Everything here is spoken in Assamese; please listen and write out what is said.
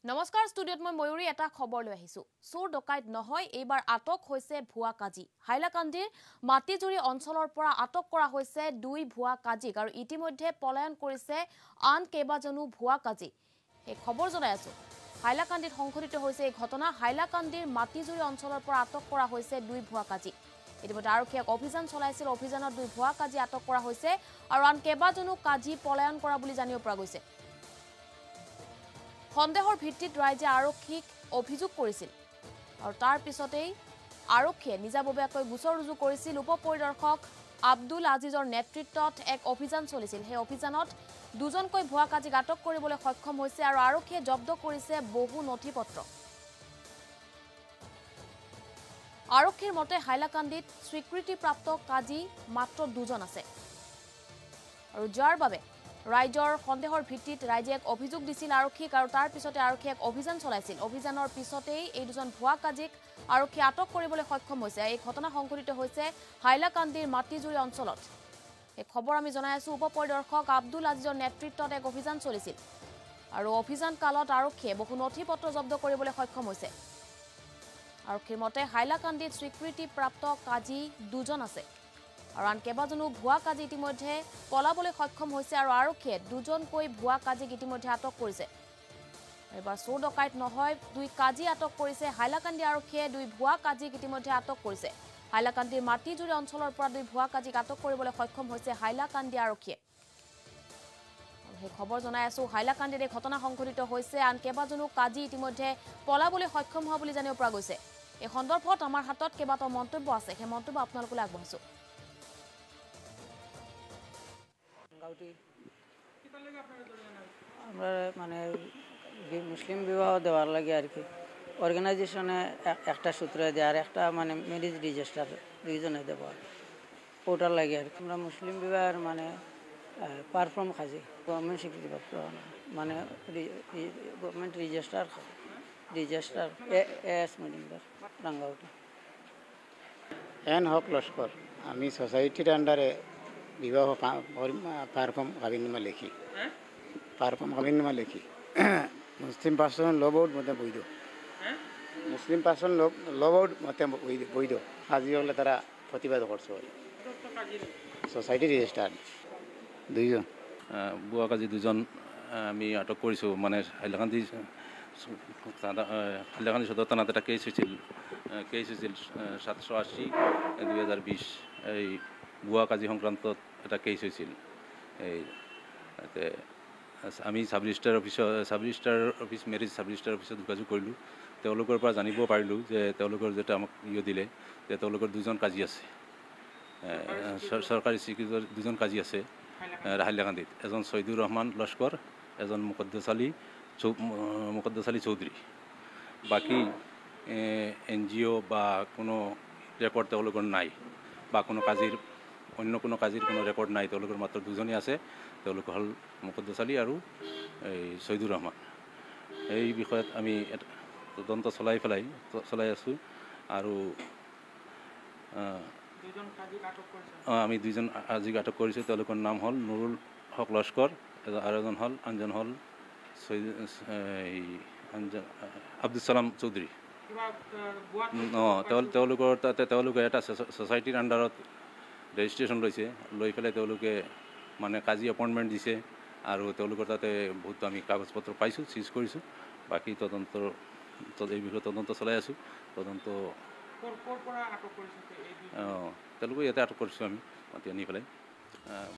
নমস্কাৰ ষ্টুডিঅ'ত মই ময়ূৰী এটা খবৰ লৈ আহিছো চোৰ ডকাইত নহয় এইবাৰ আটক হৈছে ভুৱা কাজি হাইলাকান্দিৰ মাটিজুৰি অঞ্চলৰ পৰা আটক কৰা হৈছে দুই ভুৱা কাজিক আৰু ইতিমধ্যে পলায়ন কৰিছে আন কেইবাজনো ভুৱা কাজি এই খবৰ জনাই আছো হাইলাকান্দিত সংঘটিত হৈছে এই ঘটনা হাইলাকান্দিৰ মাটিজুৰি অঞ্চলৰ পৰা আটক কৰা হৈছে দুই ভুৱা কাজি ইতিমধ্যে আৰক্ষীয়ে অভিযান চলাইছিল অভিযানত দুই ভুৱা কাজি আটক কৰা হৈছে আৰু আন কেইবাজনো কাজি পলায়ন কৰা বুলি জানিব পৰা গৈছে সন্দেহৰ ভিত্তিত ৰাইজে আৰক্ষীক অভিযোগ কৰিছিল আৰু তাৰ পিছতেই আৰক্ষীয়ে নিজাববীয়াকৈ গোচৰ ৰুজু কৰিছিল উপপৰিদৰ্শক আব্দুল আজিজৰ নেতৃত্বত এক অভিযান চলিছিল সেই অভিযানত দুজনকৈ ভুৱা কাজিক আটক কৰিবলৈ সক্ষম হৈছে আৰু আৰক্ষীয়ে জব্দ কৰিছে বহু নথিপত্ৰ আৰক্ষীৰ মতে হাইলাকান্দিত স্বীকৃতিপ্ৰাপ্ত কাজি মাত্ৰ দুজন আছে আৰু যাৰ বাবে ৰাইজৰ সন্দেহৰ ভিত্তিত ৰাইজে এক অভিযোগ দিছিল আৰক্ষীক আৰু তাৰ পিছতে আৰক্ষীয়ে এক অভিযান চলাইছিল অভিযানৰ পিছতেই এই দুজন ভুৱা কাজিক আৰক্ষী আটক কৰিবলৈ সক্ষম হৈছে এই ঘটনা সংঘটিত হৈছে হাইলাকান্দিৰ মাটিজুৰি অঞ্চলত এই খবৰ আমি জনাই আছো উপপৰিদৰ্শক আব্দুল আজিজৰ নেতৃত্বত এক অভিযান চলিছিল আৰু অভিযান কালত আৰক্ষীয়ে বহু নথিপত্ৰ জব্দ কৰিবলৈ সক্ষম হৈছে আৰক্ষীৰ মতে হাইলাকান্দিত স্বীকৃতিপ্ৰাপ্ত কাজি দুজন আছে আৰু আন কেইবাজনো ভুৱা কাজি ইতিমধ্যে পলাবলৈ সক্ষম হৈছে আৰু আৰক্ষীয়ে দুজনকৈ ভুৱা কাজিক ইতিমধ্যে আটক কৰিছে এবাৰ চোৰ ডকাইত নহয় দুই কাজি আটক কৰিছে হাইলাকান্দি আৰক্ষীয়ে দুই ভুৱা কাজিক ইতিমধ্যে আটক কৰিছে হাইলাকান্দিৰ মাটিজুৰি অঞ্চলৰ পৰা দুই ভুৱা কাজিক আটক কৰিবলৈ সক্ষম হৈছে হাইলাকান্দি আৰক্ষীয়ে এই খবৰ জনাই আছো হাইলাকান্দিৰ এই ঘটনা সংঘটিত হৈছে আন কেইবাজনো কাজি ইতিমধ্যে পলাবলৈ সক্ষম হোৱা বুলি জানিব পৰা গৈছে এই সন্দৰ্ভত আমাৰ হাতত কেইবাটাও মন্তব্য আছে সেই মন্তব্য আপোনালোকলৈ আগবঢ়াইছো আমরা মানে মুসলিম বিবাহ দেওয়ার লাগে আর কি অর্গানাইজেশনে একটা সূত্রে দেয় আর একটা মানে ম্যারেজ রেজিস্টার দুইজনে দেওয়া ওটার লাগে আর কি আমরা মুসলিম বিবাহের মানে পারফর্ম খাজি গভর্নমেন্ট স্বীকৃতিপ্রাপ্ত মানে গভর্নমেন্ট রেজিস্টার এস মজুমদার রাঙ্গাউটি এন হক লস্কর আমি সোসাইটির আন্ডারে বিবাহ পারফর্ম কাবিননামা লিখি পারফর্ম কাবিননামা লিখি মুসলিম পার্সন ল বোর্ড মতে বৈধ মুসলিম পার্সন ল বোর্ড মতে বৈধ কাজী হলে তারা প্রতিবাদ করছে সোসাইটি রেজিস্টার দুইজন বুয়া কাজী দুজন আমি আটক কৰিছোঁ মানে হাইলাকান্দি সদৰ থানাত এটা কেছ হৈছিল 780/2020 এই বুয়া কাজী সংক্ৰান্তত এটা কেছ হৈছিল এই আমি sub registrar office marriage sub registrar অফিচত যোগাযোগ কৰিলোঁ তেওঁলোকৰ পৰা জানিব পাৰিলোঁ যে তেওঁলোকৰ যেটা আমাক দিলে যে তেওঁলোকৰ দুজন কাজী আছে চৰকাৰী স্বীকৃত দুজন কাজী আছে হাইলাকান্দিত এজন ছৈদুৰ ৰহমান লস্কৰ এজন মুকদ্দেছ আলী চৌধুৰী বাকী NGO বা কোনো ৰেকৰ্ড তেওঁলোকৰ নাই বা কোনো কাজীৰ অন্য কোনো কাজীৰ কোনো ৰেকৰ্ড নাই তেওঁলোকৰ মাত্ৰ দুজনেই আছে তেওঁলোক হ'ল মুকদ্দেছ আলী আৰু এই ছৈদুৰ ৰহমান এই বিষয়ত আমি তদন্ত চলাই আছোঁ আৰু আমি দুজন কাজীক আটক কৰিছোঁ তেওঁলোকৰ নাম হ'ল নুৰুল হক লস্কৰ আৰু এজন হ'ল আনজন হ'ল আব্দুল সালাম চৌধুৰী তেওঁলোকৰ তাতে তেওঁলোকে এটা ছ'চাইটিৰ আণ্ডাৰত ৰেজিষ্ট্ৰেশ্যন লৈছে লৈ পেলাই তেওঁলোকে মানে কাজী এপইণ্টমেণ্ট দিছে আৰু তেওঁলোকৰ তাতে বহুত আমি কাগজ পত্ৰ পাইছোঁ চিজ কৰিছোঁ বাকী এই বিষয়ে তদন্ত চলাই আছোঁ তেওঁলোকে ইয়াতে আটক কৰিছোঁ আমি মাতি আনি পেলাই